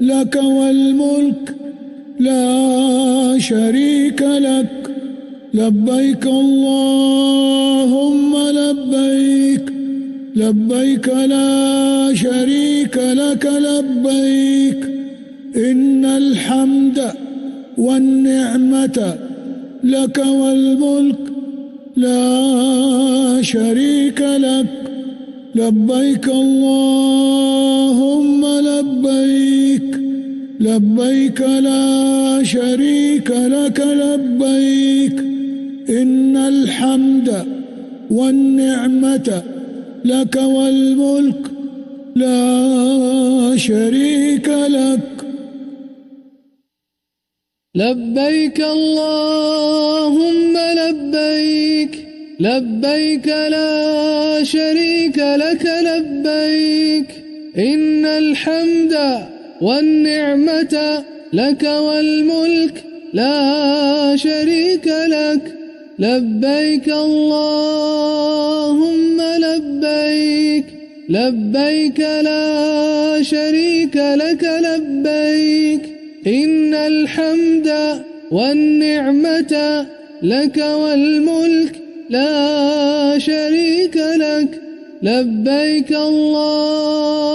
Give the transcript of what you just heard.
لك والملك لا شريك لك لبيك اللهم لبيك لبيك لا شريك لك لبيك إن الحمد والنعمة لك والملك لا شريك لك لبيك اللهم لبيك لبيك لا شريك لك لبيك إن الحمد والنعمة لك والملك لا شريك لك لبيك اللهم لبيك لبيك لا شريك لك لبيك إن الحمد والنعمة لك والملك لا شريك لك لبيك اللهم لبيك لبيك لا شريك لك لبيك إن الحمد والنعمة لك والملك لا شريك لك لبيك اللهم